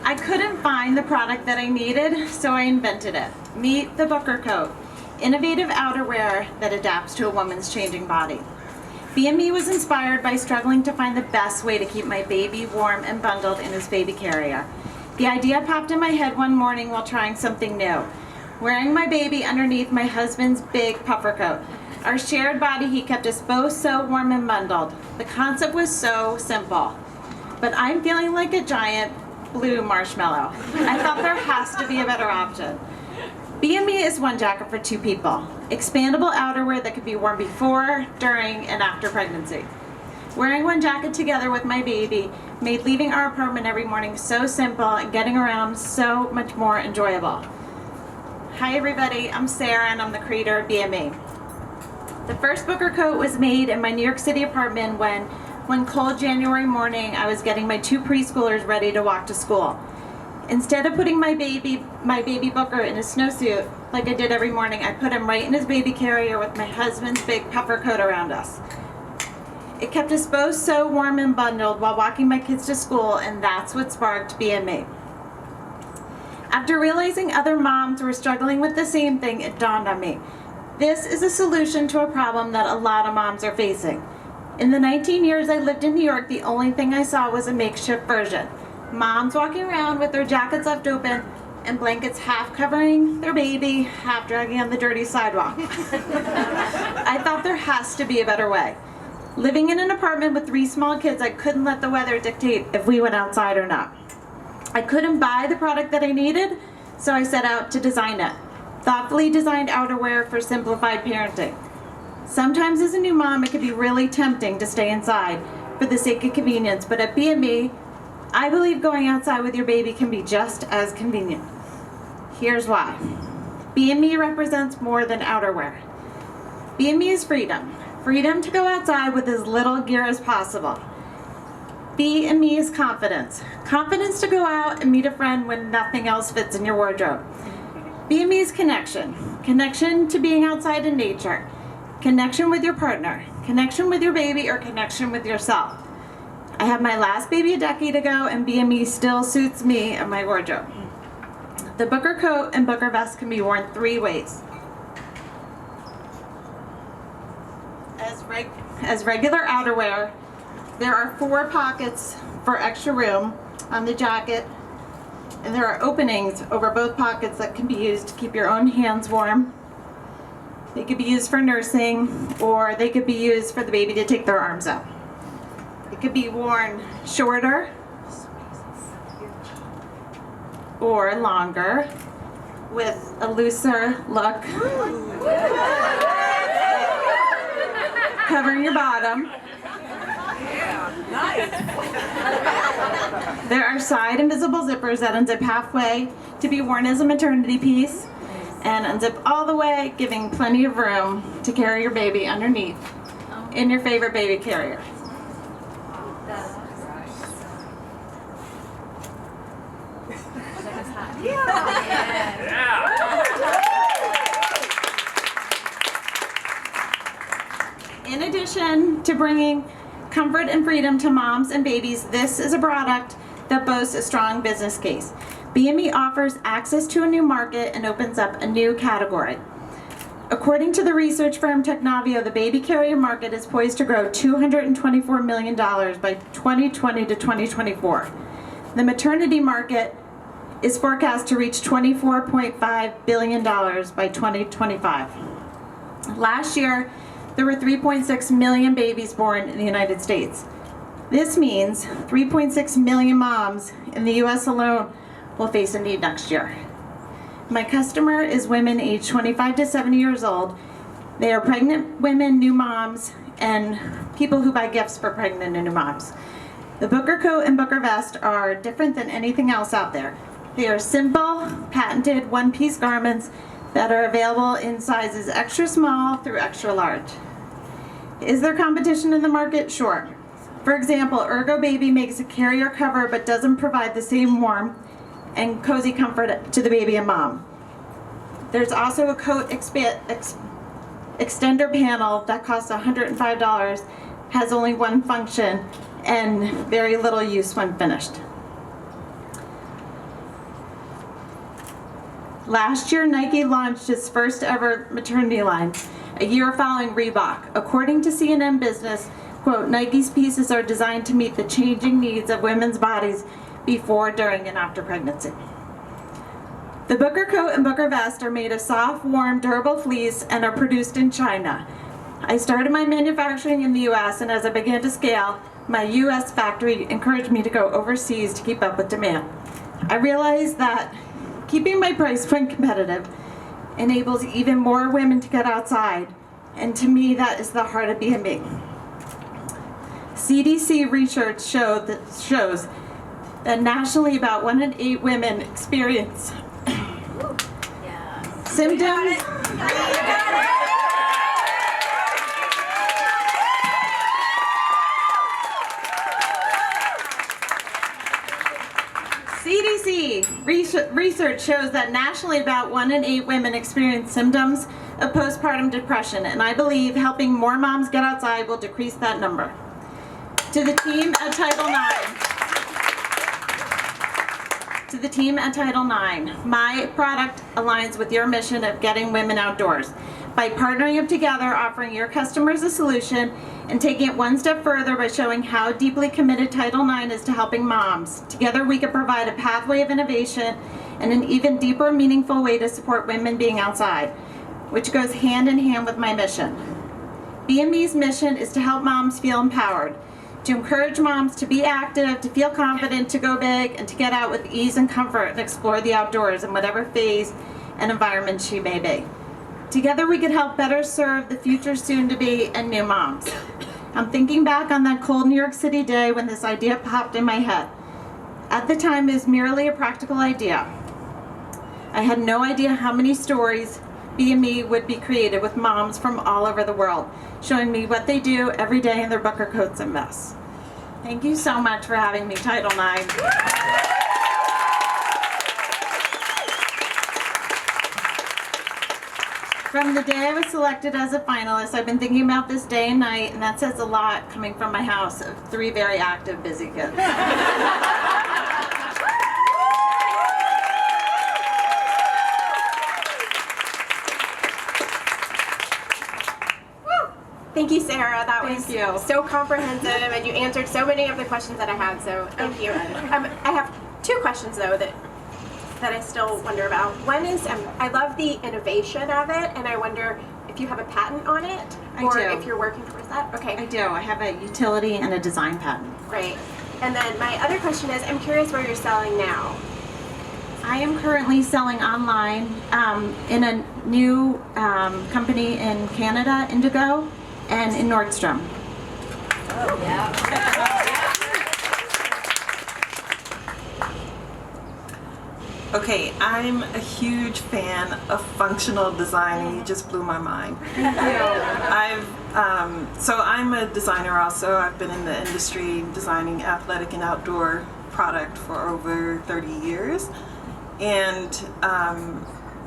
I couldn't find the product that I needed, so I invented it. Meet the Booker Coat, innovative outerwear that adapts to a woman's changing body. B&Me was inspired by struggling to find the best way to keep my baby warm and bundled in his baby carrier. The idea popped in my head one morning while trying something new, wearing my baby underneath my husband's big puffer coat. Our shared body heat kept us both so warm and bundled. The concept was so simple, but I'm feeling like a giant blue marshmallow. I thought there has to be a better option. B&Me is one jacket for two people. Expandable outerwear that could be worn before, during, and after pregnancy. Wearing one jacket together with my baby made leaving our apartment every morning so simple and getting around so much more enjoyable. Hi everybody, I'm Sarah and I'm the creator of B&Me. The first Booker Coat was made in my New York City apartment when one cold January morning I was getting my two preschoolers ready to walk to school. Instead of putting my baby Booker in a snowsuit like I did every morning, I put him right in his baby carrier with my husband's big puffer coat around us. It kept us both so warm and bundled while walking my kids to school, and that's what sparked B&Me. After realizing other moms were struggling with the same thing, it dawned on me. This is a solution to a problem that a lot of moms are facing. In the 19 years I lived in New York, the only thing I saw was a makeshift version. Moms walking around with their jackets left open and blankets half covering their baby, half dragging on the dirty sidewalk. I thought there has to be a better way. Living in an apartment with 3 small kids, I couldn't let the weather dictate if we went outside or not. I couldn't buy the product that I needed, so I set out to design it. Thoughtfully designed outerwear for simplified parenting. Sometimes as a new mom, it can be really tempting to stay inside for the sake of convenience, but at B&Me, I believe going outside with your baby can be just as convenient. Here's why. B&Me represents more than outerwear. B&Me is freedom. Freedom to go outside with as little gear as possible. B&Me is confidence. Confidence to go out and meet a friend when nothing else fits in your wardrobe. B&Me is connection. Connection to being outside in nature. Connection with your partner. Connection with your baby, or connection with yourself. I had my last baby a decade ago, and B&Me still suits me and my wardrobe. The Booker Coat and Booker Vest can be worn 3 ways. As regular outerwear, there are 4 pockets for extra room on the jacket, and there are openings over both pockets that can be used to keep your own hands warm. They could be used for nursing, or they could be used for the baby to take their arms out. It could be worn shorter or longer with a looser look, covering your bottom. There are side invisible zippers that unzip halfway to be worn as a maternity piece and unzip all the way, giving plenty of room to carry your baby underneath in your favorite baby carrier. In addition to bringing comfort and freedom to moms and babies, this is a product that boasts a strong business case. B&Me offers access to a new market and opens up a new category. According to the research firm Technavio, the baby carrier market is poised to grow $224 million by 2020 to 2024. The maternity market is forecast to reach $24.5 billion by 2025. Last year, there were 3.6 million babies born in the United States. This means 3.6 million moms in the US alone will face a need next year. My customer is women aged 25 to 70 years old. They are pregnant women, new moms, and people who buy gifts for pregnant and new moms. The Booker Coat and Booker Vest are different than anything else out there. They are simple, patented, one-piece garments that are available in sizes extra small through extra large. Is there competition in the market? Sure. For example, Ergo Baby makes a carrier cover but doesn't provide the same warmth and cozy comfort to the baby and mom. There's also a coat extender panel that costs $105, has only 1 function, and very little use when finished. Last year, Nike launched its first ever maternity line, a year following Reebok. According to CNN Business, quote, Nike's pieces are designed to meet the changing needs of women's bodies before, during, and after pregnancy. The Booker coat and Booker vest are made of soft, warm, durable fleece and are produced in China. I started my manufacturing in the US, and as I began to scale, my US factory encouraged me to go overseas to keep up with demand. I realized that keeping my price point competitive enables even more women to get outside, and to me that is the heart of B&Me. CDC research shows that nationally about 1 in 8 women experience symptoms. CDC research shows that nationally about 1 in 8 women experience symptoms of postpartum depression, and I believe helping more moms get outside will decrease that number. To the team at Title IX, my product aligns with your mission of getting women outdoors. By partnering up together, offering your customers a solution, and taking it one step further by showing how deeply committed Title IX is to helping moms. Together we can provide a pathway of innovation and an even deeper, meaningful way to support women being outside, which goes hand in hand with my mission. B&Me's mission is to help moms feel empowered, to encourage moms to be active, to feel confident, to go big, and to get out with ease and comfort and explore the outdoors in whatever phase and environment she may be. Together we could help better serve the future soon-to-be and new moms. I'm thinking back on that cold New York City day when this idea popped in my head. At the time, it was merely a practical idea. I had no idea how many stories B&Me would be created with moms from all over the world, showing me what they do every day in their Booker coats and vests. Thank you so much for having me, Title IX. From the day I was selected as a finalist, I've been thinking about this day and night, and that says a lot coming from my house of 3 very active, busy kids. Thank you, Sarah. That was so comprehensive, and you answered so many of the questions that I had, so thank you. I have 2 questions, though, that I still wonder about. One is, I love the innovation of it, and I wonder if you have a patent on it, or if you're working towards that. Okay. I do. I have a utility and a design patent. Great. And then my other question is, I'm curious where you're selling now. I am currently selling online in a new company in Canada, Indigo, and in Nordstrom. Oh, yeah. Okay, I'm a huge fan of functional design, and you just blew my mind. Thank you. So I'm a designer also. I've been in the industry designing athletic and outdoor product for over 30 years. And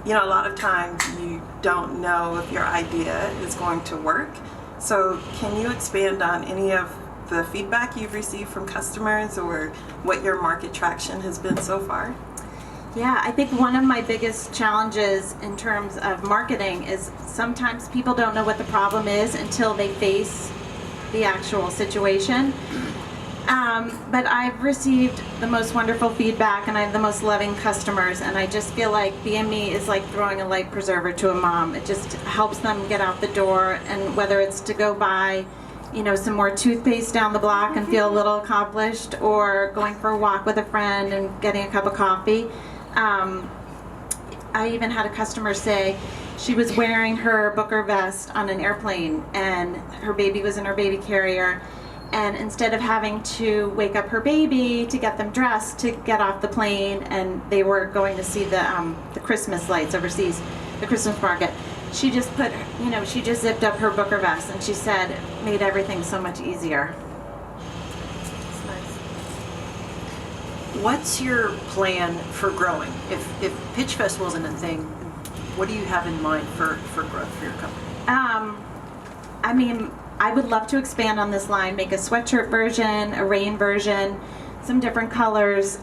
you know, a lot of times you don't know if your idea is going to work. So can you expand on any of the feedback you've received from customers, or what your market traction has been so far? Yeah, I think one of my biggest challenges in terms of marketing is sometimes people don't know what the problem is until they face the actual situation. But I've received the most wonderful feedback, and I have the most loving customers, and I just feel like B&Me is like throwing a life preserver to a mom. It just helps them get out the door, and whether it's to go buy, you know, some more toothpaste down the block and feel a little accomplished, or going for a walk with a friend and getting a cup of coffee. I even had a customer say she was wearing her Booker vest on an airplane, and her baby was in her baby carrier, and instead of having to wake up her baby to get them dressed to get off the plane, and they were going to see the Christmas lights overseas, the Christmas market, she just put, you know, she just zipped up her Booker vest, and she said it made everything so much easier. What's your plan for growing? If Pitchfest wasn't a thing, what do you have in mind for growth for your company? I mean, I would love to expand on this line, make a sweatshirt version, a rain version, some different colors.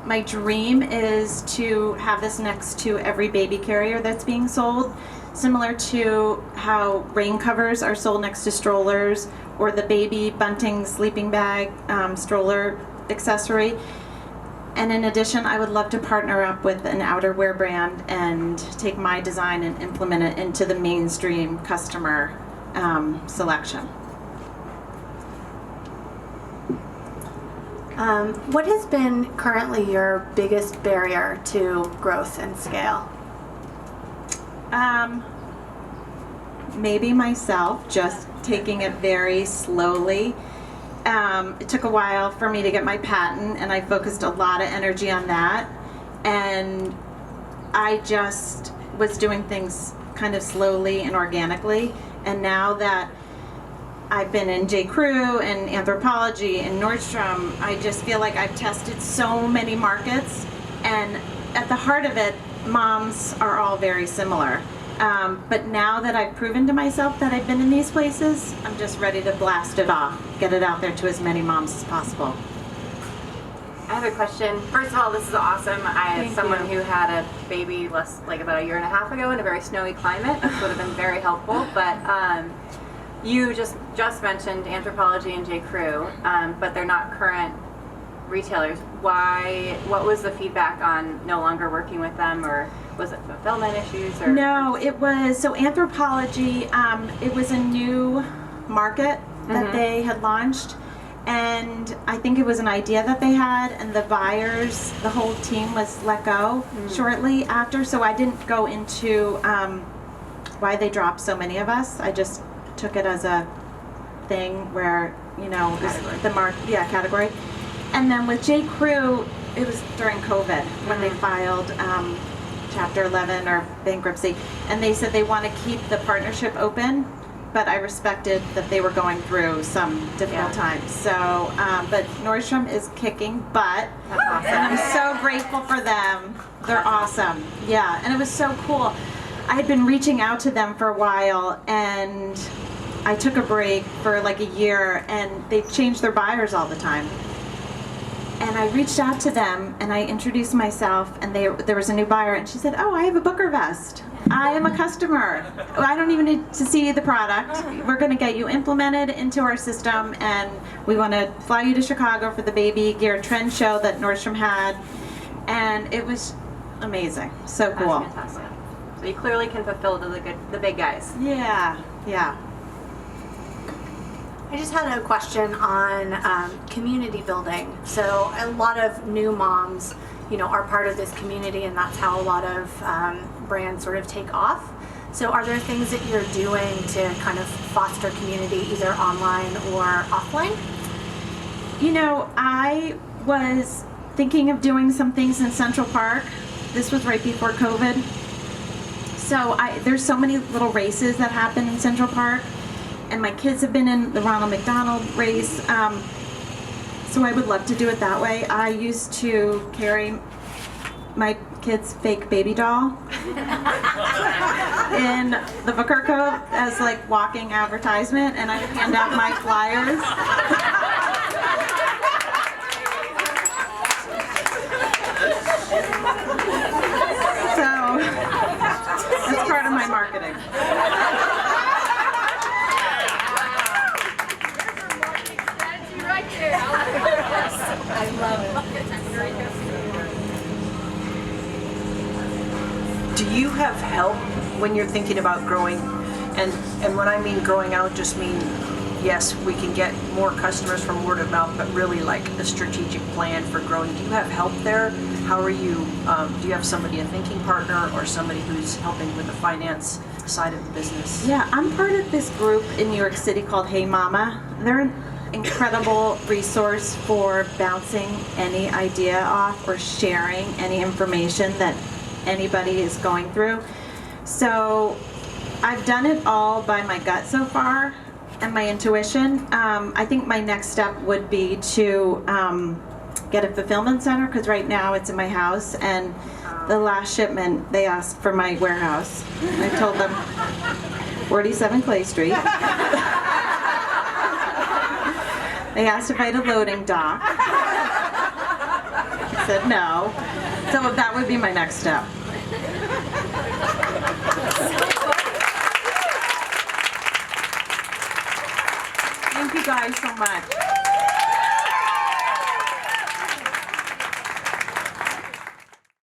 my dream is to have this next to every baby carrier that's being sold, similar to how rain covers are sold next to strollers, or the baby bunting sleeping bag stroller accessory. And in addition, I would love to partner up with an outerwear brand and take my design and implement it into the mainstream customer selection. What has been currently your biggest barrier to growth and scale? Maybe myself, just taking it very slowly. It took a while for me to get my patent, and I focused a lot of energy on that. And I just was doing things kind of slowly and organically. And now that I've been in J Crew and Anthropology and Nordstrom, I just feel like I've tested so many markets, and at the heart of it, moms are all very similar. But now that I've proven to myself that I've been in these places, I'm just ready to blast it off, get it out there to as many moms as possible. I have a question. First of all, this is awesome. As someone who had a baby about a year and a half ago in a very snowy climate, this would have been very helpful. But you just mentioned Anthropology and J Crew, but they're not current retailers. Why? What was the feedback on no longer working with them, or was it fulfillment issues? Or No, it was, so Anthropology, it was a new market that they had launched, and I think it was an idea that they had, and the buyers, the whole team was let go shortly after, so I didn't go into why they dropped so many of us. I just took it as a thing where, it was category. And then with J Crew, it was during COVID when they filed Chapter 11 or bankruptcy, and they said they want to keep the partnership open, but I respected that they were going through some difficult times. So, but Nordstrom is kicking butt, That's awesome. and I'm so grateful for them. They're awesome. Yeah, and it was so cool. I had been reaching out to them for a while, and I took a break for like a year, and they changed their buyers all the time. And I reached out to them, and I introduced myself, and there was a new buyer, and she said, "Oh, I have a Booker vest. I am a customer. I don't even need to see the product. We're going to get you implemented into our system, and we want to fly you to Chicago for the baby gear trend show that Nordstrom had." And it was amazing. So cool. That's fantastic. So you clearly can fulfill the big guys. Yeah, yeah. I just had a question on community building. So a lot of new moms, are part of this community, and that's how a lot of brands sort of take off. So are there things that you're doing to kind of foster community, either online or offline? I was thinking of doing some things in Central Park. This was right before COVID. So there's so many little races that happen in Central Park. And my kids have been in the Ronald McDonald race, so I would love to do it that way. I used to carry my kid's fake baby doll in the Booker coat as like walking advertisement, and I would hand out my flyers. So that's part of my marketing. Do you have help when you're thinking about growing? And when I mean growing, I don't just mean, yes, we can get more customers from word of mouth, but really like a strategic plan for growing. Do you have help there? How are you, do you have somebody, a thinking partner, or somebody who's helping with the finance side of the business? Yeah, I'm part of this group in New York City called Hey Mama. They're an incredible resource for bouncing any idea off or sharing any information that anybody is going through. So I've done it all by my gut so far and my intuition. I think my next step would be to get a fulfillment center, because right now it's in my house, and the last shipment they asked for my warehouse. I told them 47 Clay Street. They asked if I had a loading dock. said no. So that would be my next step. Thank you guys so much.